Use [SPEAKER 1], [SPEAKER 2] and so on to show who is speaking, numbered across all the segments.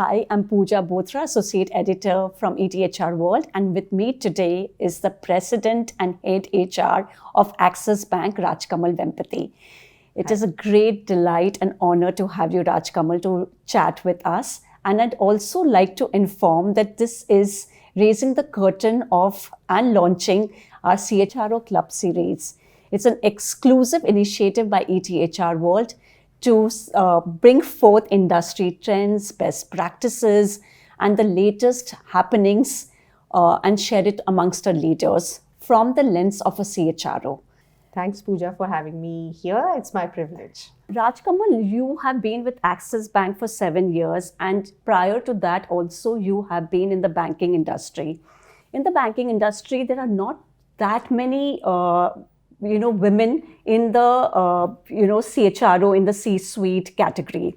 [SPEAKER 1] Hi, I'm Pooja Bothra, Associate Editor from ETHR World, and with me today is the President and Head HR of Axis Bank, Rajkamal Vempati. It is a great delight and honor to have you, Rajkamal, to chat with us. And I'd also like to inform that this is raising the curtain of and launching our CHRO Club series. It's an exclusive initiative by ETHR World to bring forth industry trends, best practices, and the latest happenings and share it amongst our leaders from the lens of a CHRO.
[SPEAKER 2] Thanks, Pooja, for having me here. It's my privilege.
[SPEAKER 1] Rajkamal, you have been with Axis Bank for 7 years, and prior to that also you have been in the banking industry. In the banking industry, there are not that many women in the CHRO, in the C-suite category.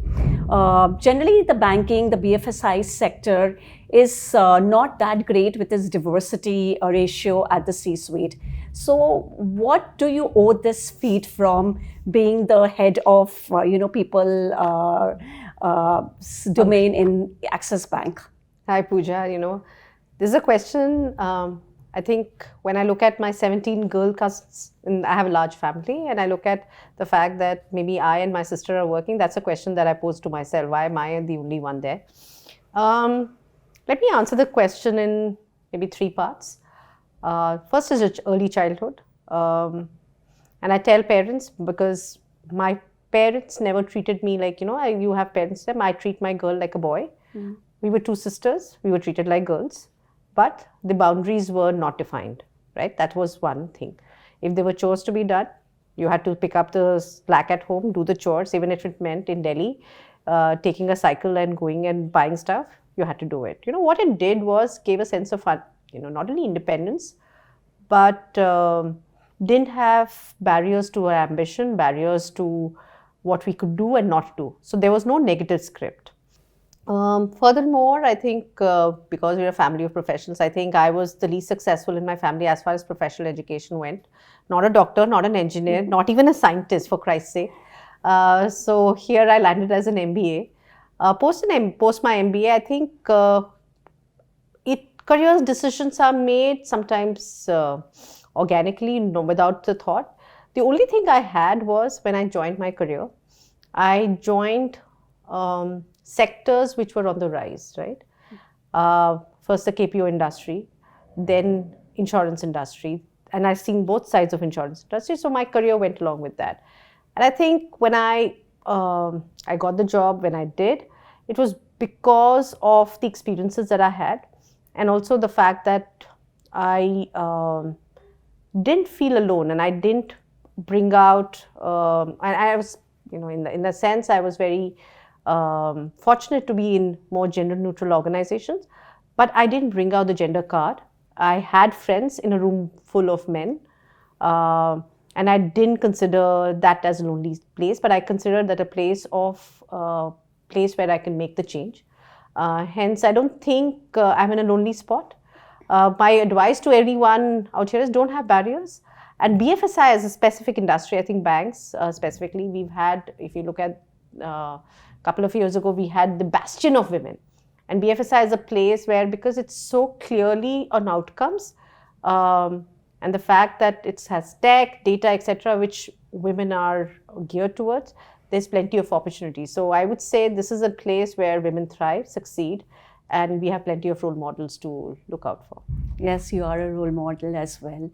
[SPEAKER 1] Generally, the banking, the BFSI sector is not that great with its diversity ratio at the C-suite. So what do you owe this feat from being the head of people domain in Axis Bank?
[SPEAKER 2] Hi, Pooja. This is a question. I think when I look at my 17 girl cousins, and I have a large family, and I look at the fact that maybe I and my sister are working, that's a question that I pose to myself. Why am I the only one there? Let me answer the question in maybe 3 parts. First is early childhood. And I tell parents, because my parents never treated me like, you have parents there. I treat my girl like a boy. Mm. We were 2 sisters. We were treated like girls. But the boundaries were not defined, right? That was one thing. If there were chores to be done, you had to pick up the slack at home, do the chores, even if it meant in Delhi, taking a cycle and going and buying stuff, you had to do it. What it did was gave a sense of, not only independence, but didn't have barriers to our ambition, barriers to what we could do and not do. So there was no negative script. Furthermore, I think because we're a family of professionals, I think I was the least successful in my family as far as professional education went. Not a doctor, not an engineer, not even a scientist, for Christ's sake. So here I landed as an MBA. Post my MBA, I think career decisions are made sometimes organically, without the thought. The only thing I had was when I joined my career, I joined sectors which were on the rise, right? First the KPO industry, then insurance industry, and I've seen both sides of insurance industry, so my career went along with that. And I think when I got the job, when I did, it was because of the experiences that I had, and also the fact that I didn't feel alone, and I didn't bring out, and I was, in the sense, I was very fortunate to be in more gender neutral organizations, but I didn't bring out the gender card. I had friends in a room full of men, and I didn't consider that as a lonely place, but I considered that a place where I can make the change. Hence, I don't think I'm in a lonely spot. My advice to everyone out here is don't have barriers. And BFSI as a specific industry, I think banks specifically, we've had, if you look at couple of years ago, we had the bastion of women. And BFSI is a place where, because it's so clearly on outcomes, and the fact that it has tech, data, etc., which women are geared towards, there's plenty of opportunity. So I would say this is a place where women thrive, succeed, and we have plenty of role models to look out for.
[SPEAKER 1] Yes, you are a role model as well.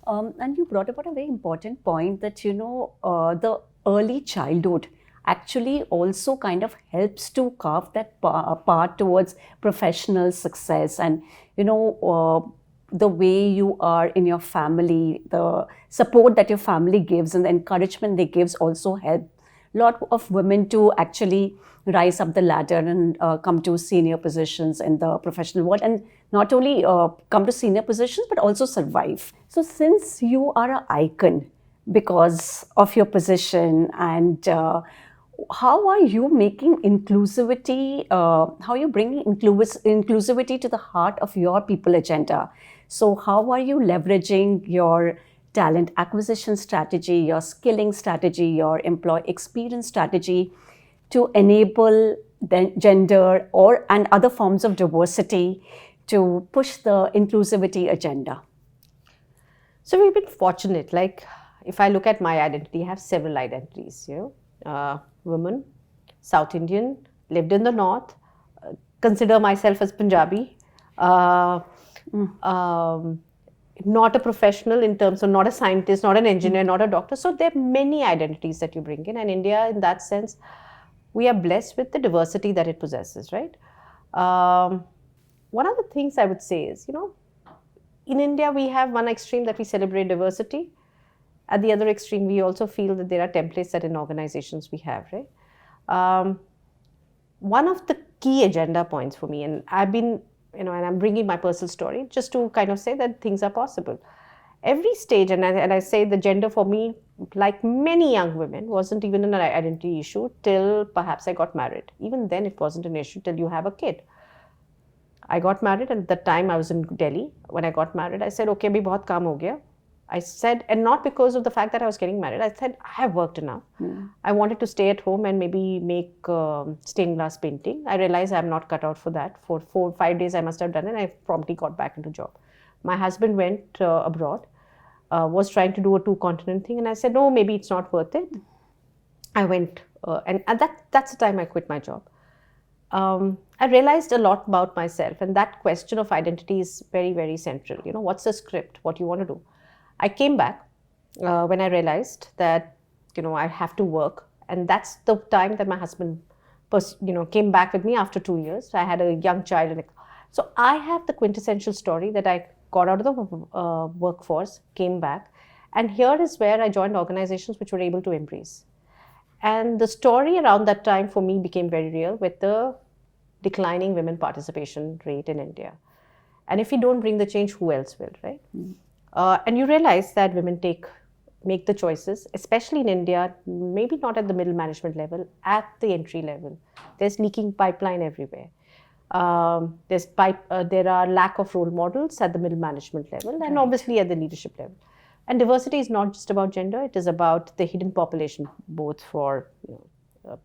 [SPEAKER 1] And you brought about a very important point that, the early childhood actually also kind of helps to carve that path towards professional success. And, the way you are in your family, the support that your family gives and the encouragement they gives also help a lot of women to actually rise up the ladder and come to senior positions in the professional world, and not only come to senior positions, but also survive. So since you are an icon because of your position, and how are you making inclusivity, how are you bringing inclusivity to the heart of your people agenda? So how are you leveraging your talent acquisition strategy, your skilling strategy, your employee experience strategy to enable gender and other forms of diversity to push the inclusivity agenda?
[SPEAKER 2] So we've been fortunate. Like, if I look at my identity, I have several identities. Woman, South Indian, lived in the north, consider myself as Punjabi. Not a professional in terms of not a scientist, not an engineer, not a doctor. So there are many identities that you bring in, and India, in that sense, we are blessed with the diversity that it possesses, right? One of the things I would say is, in India, we have one extreme that we celebrate diversity. At the other extreme, we also feel that there are templates that in organizations we have, right? One of the key agenda points for me, and I've been, and I'm bringing my personal story just to kind of say that things are possible. Every stage, and I say the gender for me, like many young women, wasn't even an identity issue till perhaps I got married. Even then, it wasn't an issue till you have a kid. I got married, and at the time I was in Delhi. When I got married, I said, okay, abhi bahut kaam ho gaya. I said, and not because of the fact that I was getting married, I said, I have worked enough. I wanted to stay at home and maybe make stained glass painting. I realized I'm not cut out for that. For 4 or 5 days, I must have done it. I promptly got back into job. My husband went abroad, was trying to do a 2-continent thing. And I said, no, maybe it's not worth it. I went, and that's the time I quit my job. I realized a lot about myself. And that question of identity is very, very central. What's the script? What you want to do? I came back when I realized that, I have to work. And that's the time that my husband, came back with me after 2 years. I had a young child. So I have the quintessential story that I got out of the workforce, came back. And here is where I joined organizations which were able to embrace. And the story around that time for me became very real with the declining women participation rate in India. And if we don't bring the change, who else will, right? And you realize that women make the choices, especially in India, maybe not at the middle management level, at the entry level. There's leaking pipeline everywhere. There are lack of role models at the middle management level and obviously at the leadership level. And diversity is not just about gender, it is about the hidden population, both for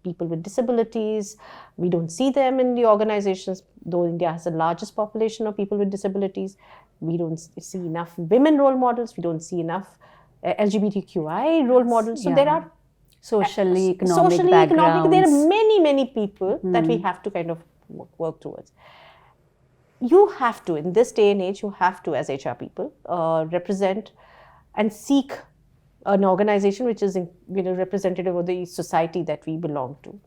[SPEAKER 2] people with disabilities. We don't see them in the organizations, though India has the largest population of people with disabilities. We don't see enough women role models. We don't see enough LGBTQI role models. So there are
[SPEAKER 1] socially, economic backgrounds.
[SPEAKER 2] There are many, many people that we have to kind of work towards. You have to, in this day and age, you have to, as HR people, represent and seek an organization which is representative of the society that we belong to.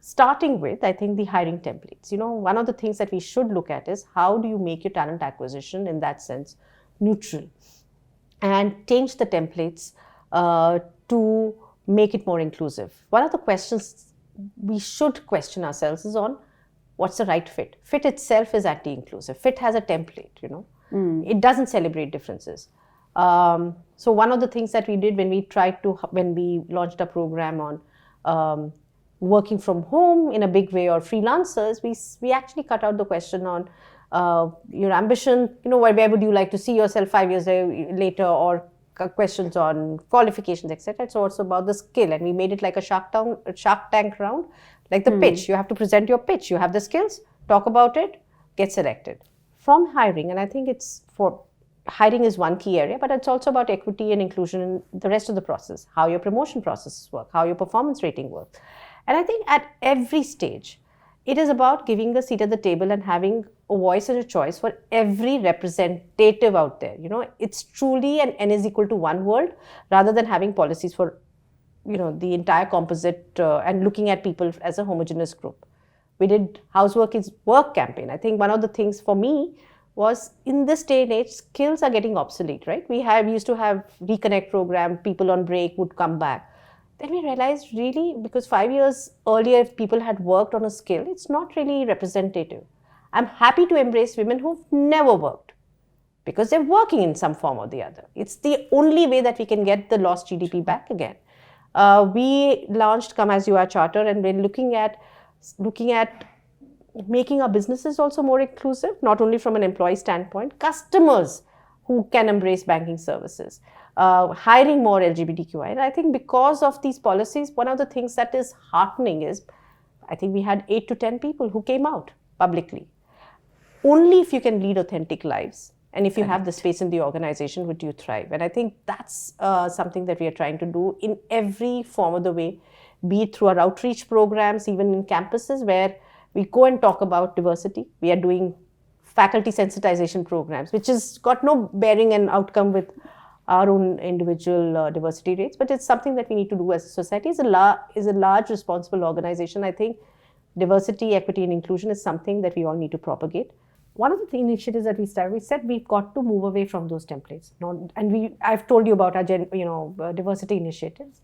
[SPEAKER 2] Starting with, I think, the hiring templates. One of the things that we should look at is how do you make your talent acquisition, in that sense, neutral, and change the templates to make it more inclusive. One of the questions we should question ourselves is on what's the right fit. Fit itself is anti-inclusive. Fit has a template, It doesn't celebrate differences. So one of the things that we did when we launched a program on working from home in a big way or freelancers, we actually cut out the question on your ambition, where would you like to see yourself 5 years later, or questions on qualifications, etc. It's also about the skill, and we made it like a Shark Tank round, like the pitch. You have to present your pitch. You have the skills, talk about it, get selected. From hiring, and I think hiring is one key area, but it's also about equity and inclusion in the rest of the process, how your promotion processes work, how your performance rating works. And I think at every stage, it is about giving a seat at the table and having a voice and a choice for every representative out there. It's truly an N is equal to 1 world, rather than having policies for, the entire composite and looking at people as a homogeneous group. We did Housework is Work campaign. I think one of the things for me was, in this day and age, skills are getting obsolete, right? We used to have Reconnect program, people on break would come back. Then we realized, really, because 5 years earlier, if people had worked on a skill, it's not really representative. I'm happy to embrace women who've never worked, because they're working in some form or the other. It's the only way that we can get the lost GDP back again. We launched Come As You Are Charter, and we're looking at making our businesses also more inclusive, not only from an employee standpoint, customers who can embrace banking services, hiring more LGBTQI. And I think because of these policies, one of the things that is heartening is I think we had 8 to 10 people who came out publicly. Only if you can lead authentic lives and if you have the space in the organization would you thrive. And I think that's something that we are trying to do in every form of the way, be it through our outreach programs, even in campuses where we go and talk about diversity. We are doing faculty sensitization programs, which has got no bearing and outcome with our own individual diversity rates, but it's something that we need to do as a society. Is a large responsible organization. I think diversity, equity, and inclusion is something that we all need to propagate. One of the initiatives that we started, we said we've got to move away from those templates. I've told you about our diversity initiatives.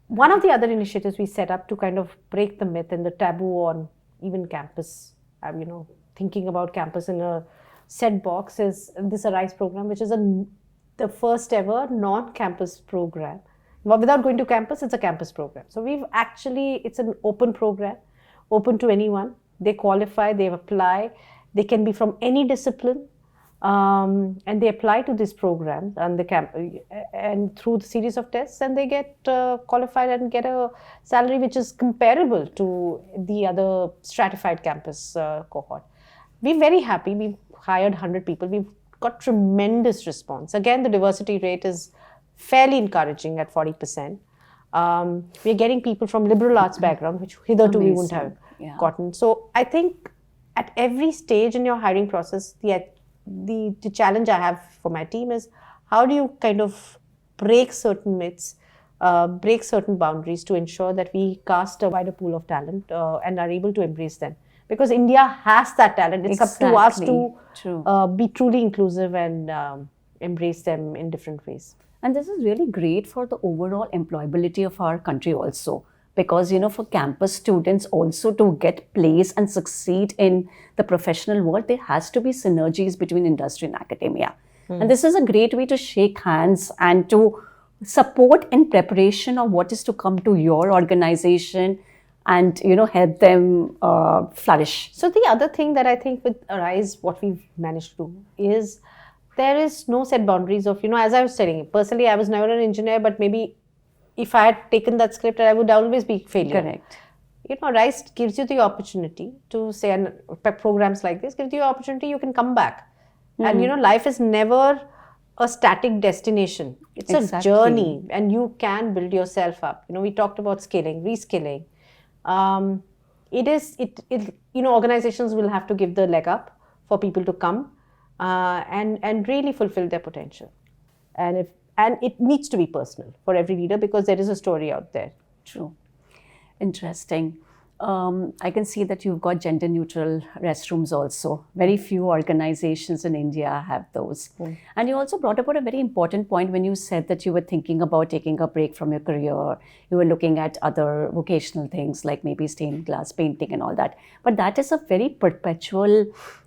[SPEAKER 2] One of the other initiatives we set up to kind of break the myth and the taboo on even campus, thinking about campus in a set box is this Arise program, which is the first ever non-campus program. Well, without going to campus, it's a campus program. So it's an open program, open to anyone. They qualify, they apply. They can be from any discipline, and they apply to this program and through the series of tests, and they get qualified and get a salary which is comparable to the other stratified campus cohort. We're very happy. We've hired 100 people. We've got tremendous response. Again, the diversity rate is fairly encouraging at 40%. We're getting people from liberal arts background, which hitherto we wouldn't have gotten. So I think at every stage in your hiring process, the challenge I have for my team is how do you kind of break certain myths, break certain boundaries to ensure that we cast a wider pool of talent and are able to embrace them. Because India has that talent. It's up to us to be truly inclusive and embrace them in different ways.
[SPEAKER 1] And this is really great for the overall employability of our country also. Because, for campus students also to get place and succeed in the professional world, there has to be synergies between industry and academia. And this is a great way to shake hands and to support in preparation of what is to come to your organization and, help them flourish.
[SPEAKER 2] So the other thing that I think with Arise, what we've managed to do is there is no set boundaries of, as I was telling you, personally, I was never an engineer, but maybe if I had taken that script, I would always be failure.
[SPEAKER 1] Correct.
[SPEAKER 2] Arise gives you the opportunity to say, and programs like this gives you the opportunity, you can come back. And, life is never a static destination. It's a journey and you can build yourself up. We talked about scaling, reskilling. Organizations will have to give the leg up for people to come and really fulfill their potential. And it needs to be personal for every leader because there is a story out there.
[SPEAKER 1] True. Interesting. I can see that you've got gender neutral restrooms also. Very few organizations in India have those. And you also brought about a very important point when you said that you were thinking about taking a break from your career. You were looking at other vocational things like maybe stained glass painting and all that. But that is a very perpetual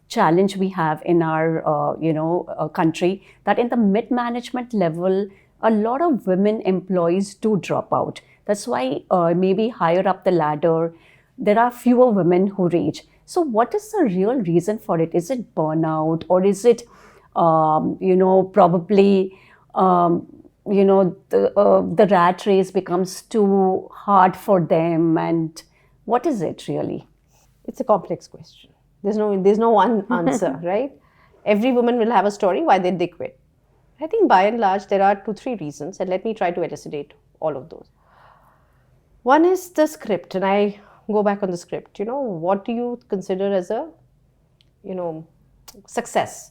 [SPEAKER 1] challenge we have in our country, that in the mid-management level, a lot of women employees do drop out. That's why maybe higher up the ladder, there are fewer women who reach. So what is the real reason for it? Is it burnout, or is it, probably, the rat race becomes too hard for them? And what is it really?
[SPEAKER 2] It's a complex question. There's no one answer, right? Every woman will have a story why did they quit. I think by and large there are 2-3 reasons, and let me try to elucidate all of those. One is the script, and I go back on the script. What do you consider as a, success?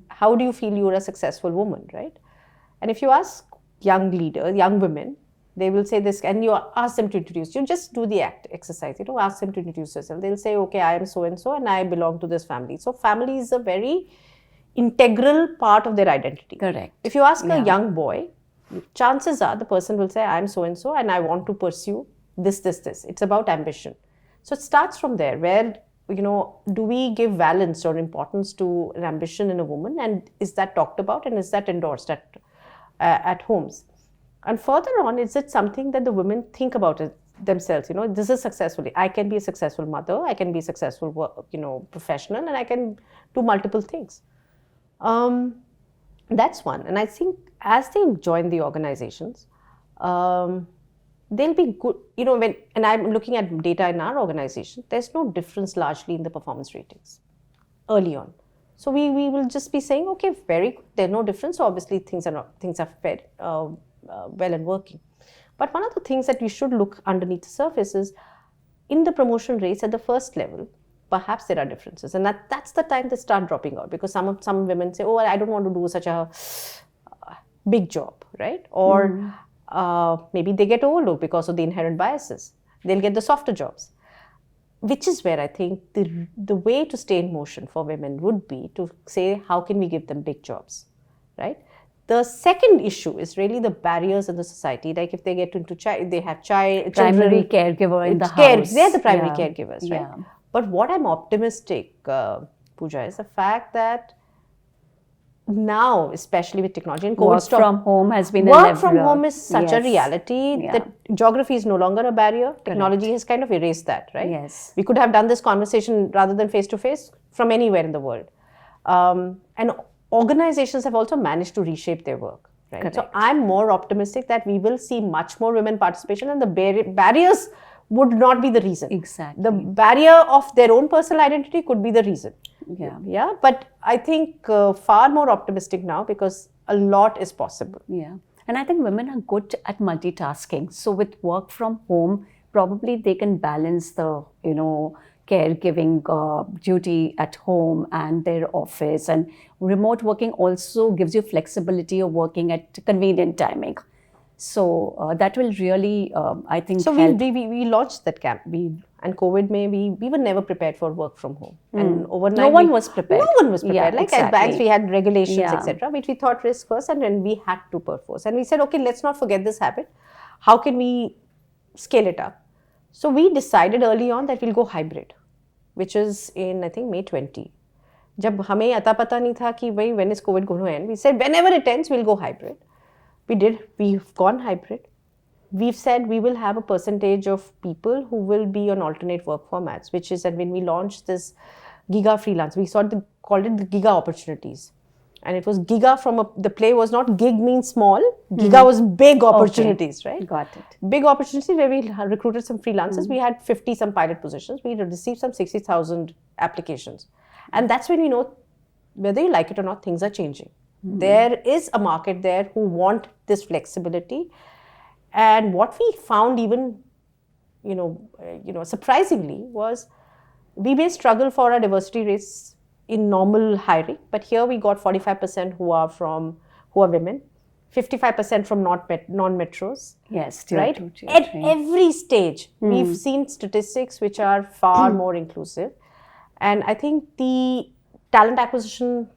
[SPEAKER 2] How do you feel you're a successful woman, right? And if you ask young leaders, young women, they will say this, and you ask them to introduce. You just do the exercise. Ask them to introduce yourself. They'll say, okay, I am so and so, and I belong to this family. So family is a very integral part of their identity.
[SPEAKER 1] Correct.
[SPEAKER 2] If you ask a young boy, chances are the person will say, I am so and so, and I want to pursue this. It's about ambition. So it starts from there, where do we give valence or importance to an ambition in a woman, and is that talked about, and is that endorsed at homes? And further on, is it something that the women think about it themselves? This is successful. I can be a successful mother. I can be a successful, professional, and I can do multiple things. That's one. And I think as they join the organizations, they'll be good, and I'm looking at data in our organization, there's no difference largely in the performance ratings early on. So we will just be saying, okay, very good, there's no difference. So obviously things are fed well and working. But one of the things that we should look underneath the surface is in the promotion rates at the first level, perhaps there are differences, and that's the time they start dropping out, because some women say, oh, I don't want to do such a big job, right? Or maybe they get overlooked because of the inherent biases. They'll get the softer jobs, which is where I think the way to stay in motion for women would be to say, how can we give them big jobs, right? The second issue is really the barriers in the society. Like if they get into they have
[SPEAKER 1] primary caregiver in the house.
[SPEAKER 2] They're the primary caregivers, right? Yeah. But what I'm optimistic, Pooja, is the fact that now, especially with technology and
[SPEAKER 1] work from home has been
[SPEAKER 2] work from home is such a reality that geography is no longer a barrier. Technology has kind of erased that, right?
[SPEAKER 1] Yes.
[SPEAKER 2] We could have done this conversation rather than face to face from anywhere in the world. And organizations have also managed to reshape their work, right? Correct. So I'm more optimistic that we will see much more women participation, and the barriers would not be the reason.
[SPEAKER 1] Exactly.
[SPEAKER 2] The barrier of their own personal identity could be the reason. Yeah. But I think far more optimistic now, because a lot is possible.
[SPEAKER 1] Yeah. And I think women are good at multitasking. So with work from home, probably they can balance the, caregiving duty at home and their office. And remote working also gives you flexibility of working at convenient timing. So that will really, I think,
[SPEAKER 2] so
[SPEAKER 1] help.
[SPEAKER 2] we launched that camp. And COVID, we were never prepared for work from home. And overnight,
[SPEAKER 1] no one was prepared.
[SPEAKER 2] No one was prepared. Like exactly. At banks, we had regulations, etc., which we thought risk first, and then we had to perforce. And we said, okay, let's not forget this habit. How can we scale it up? So we decided early on that we'll go hybrid, which is in, I think, May 20. जब हमें अता पता नहीं था कि भाई when is COVID going to end, we said whenever it ends, we'll go hybrid. We did. We've gone hybrid. We've said we will have a percentage of people who will be on alternate work formats, which is that when we launched this Giga freelance, we called it the Giga opportunities. And it was Giga the play was not gig means small, Giga was big opportunities, right?
[SPEAKER 1] Got it.
[SPEAKER 2] Big opportunities where we recruited some freelancers. We had 50 some pilot positions. We received some 60,000 applications. And that's when we know, whether you like it or not, things are changing. There is a market there who want this flexibility. And what we found even, surprisingly, was we may struggle for our diversity rates in normal hiring, but here we got 45% who are women, 55% from non-metros.
[SPEAKER 1] Yes,
[SPEAKER 2] right? At every stage, we've seen statistics which are far more inclusive. And I think the talent acquisition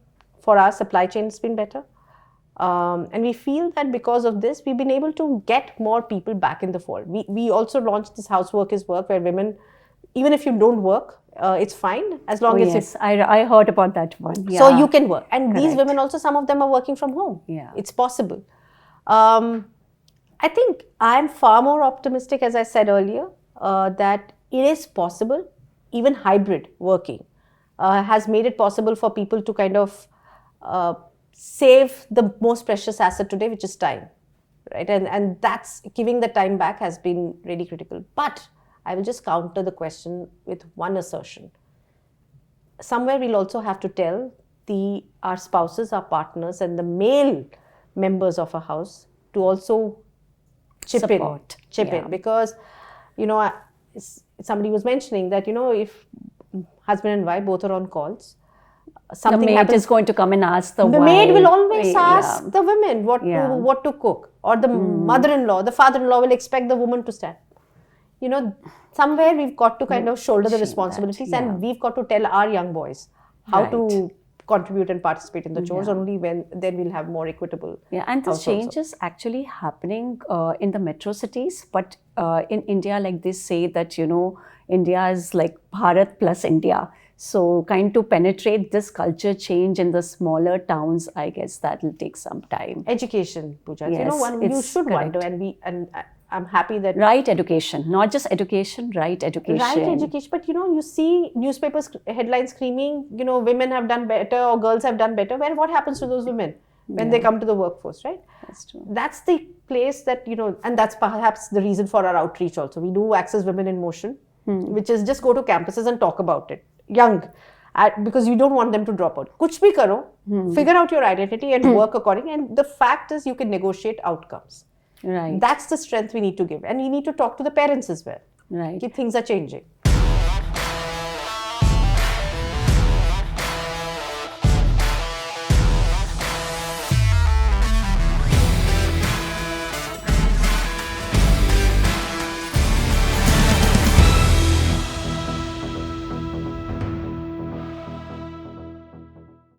[SPEAKER 2] for our supply chain has been better. And we feel that because of this, we've been able to get more people back in the fold. We also launched this Housework is Work, where women, even if you don't work, it's fine as long as
[SPEAKER 1] yes, I heard about that one.
[SPEAKER 2] So you can work. And these women also, some of them are working from home.
[SPEAKER 1] Yeah.
[SPEAKER 2] It's possible. I think I'm far more optimistic, as I said earlier, that it is possible. Even hybrid working has made it possible for people to kind of save the most precious asset today, which is time, right? And that's giving the time back has been really critical. But I will just counter the question with one assertion. Somewhere we'll also have to tell our spouses, our partners, and the male members of a house to also chip in, because somebody was mentioning that if husband and wife both are on calls, something
[SPEAKER 1] the maid
[SPEAKER 2] happens,
[SPEAKER 1] is going to come and ask the
[SPEAKER 2] wife. The maid will always ask the women what to cook, or the mother-in-law, the father-in-law will expect the woman to stand. Somewhere we've got to kind of shoulder the responsibilities, and we've got to tell our young boys how to contribute and participate in the chores. Only then we'll have more equitable.
[SPEAKER 1] Yeah, and this change is actually happening in the metro cities, but in India, like they say that India is like Bharat plus India. So kind to penetrate this culture change in the smaller towns, I guess that will take some time.
[SPEAKER 2] Education, Pooja.
[SPEAKER 1] Yes,
[SPEAKER 2] you should wonder, and I'm happy that...
[SPEAKER 1] Right education, not just education, right education.
[SPEAKER 2] Right education, but you see newspapers headlines screaming, women have done better or girls have done better. What happens to those women? when they come to the workforce, right?
[SPEAKER 1] That's true.
[SPEAKER 2] That's the place that, and that's perhaps the reason for our outreach also. We do Access Women in Motion, which is just go to campuses and talk about it. Young, because you don't want them to drop out. Kuch bhi karo, figure out your identity and work according. And the fact is you can negotiate outcomes.
[SPEAKER 1] Right.
[SPEAKER 2] That's the strength we need to give. And we need to talk to the parents as well.
[SPEAKER 1] Right.
[SPEAKER 2] Things are changing.